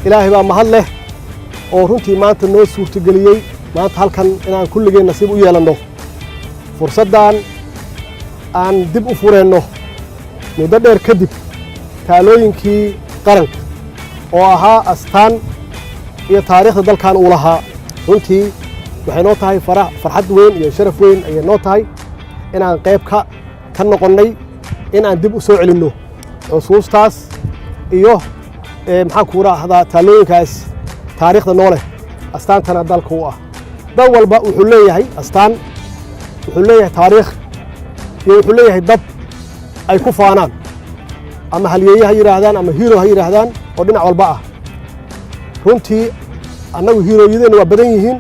إلهي بقى محل له ورنتي ما أنت الناس ورتجليي ما أنت هالكن إن عن كل جيل نصيب ويالنه فرصة دان عن دب أفورنه مدبر كدب تالوين كي قرن وها أستان هي تاريخ دل كان أولها رنتي waxay noo tahay farxad weyn iyo sharaf weyn ay noo tahay in aan qayb ka noqonnay in aan dib u soo celinno xusuustaas iyo maxaan ku raahdaa taalooyinkaas taariikhda noole astaantana dalka u ah dal walba wuxuu leeyahay astaan wuxuu leeyahay taariikh iyo wuxuu leeyahay dad ay ku faanaan ama halyeeye ha yiraahdaan ama hero ha yiraahdaan oo dhinac walba ah runtii annagu heroyadeenna waa badan yihiin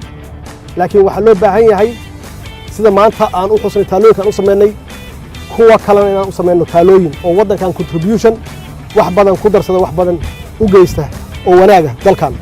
laakiin waxa loo baahan yahay sida maanta aan u xusnay taalooyinkan u sameynay kuwa kalena inaan u sameyno taalooyin oo waddankan contribution wax badan ku darsada wax badan u geysta oo wanaaga dalkan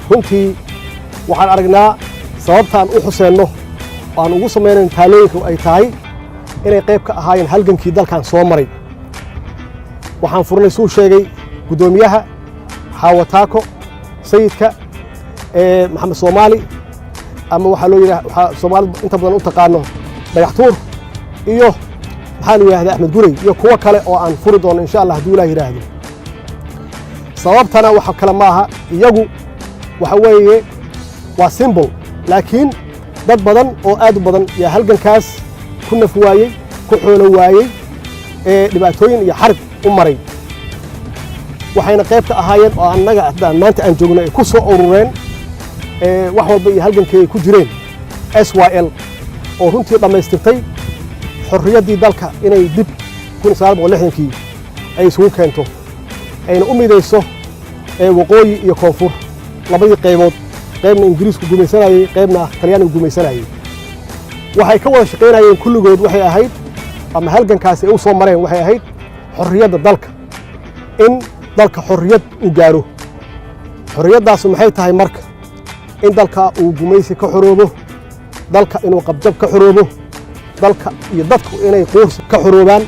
runtii waxaan aragnaa sababtaan u xuseenno aan ugu sameeyay taalooyinku ay tahay inay qayb ka ahaayeen halgankii dalkan soo maray waxaan furnay soo sheegay gudoomiyaha Xawataako sayidka maxamed Soomaali ama waxa loo yiraahdaa Soomaalidu inta badan u taqaano Dayaxtuur iyo maxaa loo yiraahdaa Axmed Gurey iyo kuwa kale oo aan furi doono insha Allah hadii Ilaahay yiraahdo sababtana waxa kale maaha iyagu waxa weeye waa symbol laakiin dad badan oo aad u badan ya halgankaas ku naf waayay ku xoolo waayay dhibaatooyin iyo xarb u maray waxayna qayb ka ahaayeen oo annaga maanta aan joogno ay ku soo urureen wax walba iyo halgankii ku jireen SYL oo runtii dhamaystirtay xorriyaddii dalka inay dib 1960kii ay isugu keento ayna u midayso waqooyi iyo koonfur labadii qaybood qaybna Ingiriisku gumaysanayay qaybna Talyaanigu gumaysanayay waxay ka wada shaqeynayeen kulligood waxay ahayd ama halgankaas ay u soo mareen waxay ahayd xorriyadda dalka in dalka xorriyad u gaaro xorriyaddaas maxay tahay marka in dalka uu gumaysi ka xoroobo dalka inuu qabjab ka xoroobo dalka iyo dadku inay qoors ka xoroobaan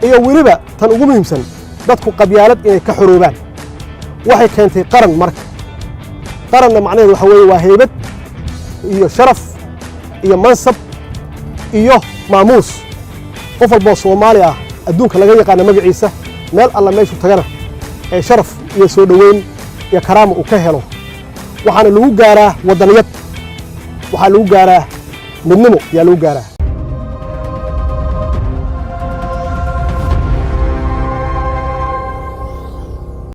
iyo waliba tan ugu muhiimsan dadku qabyaalad inay ka xoroobaan waxay keentay qaran marka qaranna macnaheedu waxa weeye waa haybad iyo sharaf iyo mansab iyo maamuus qof walba Soomaali ah adduunka laga yaqaan magaciisa meel alla meeshu tagana ee sharaf iyo soo dhaweyn iyo karaamo uu ka helo waxaana lagu gaaraa wadaniyad waxa lagu gaaraa midnimo yaa lagu gaaraa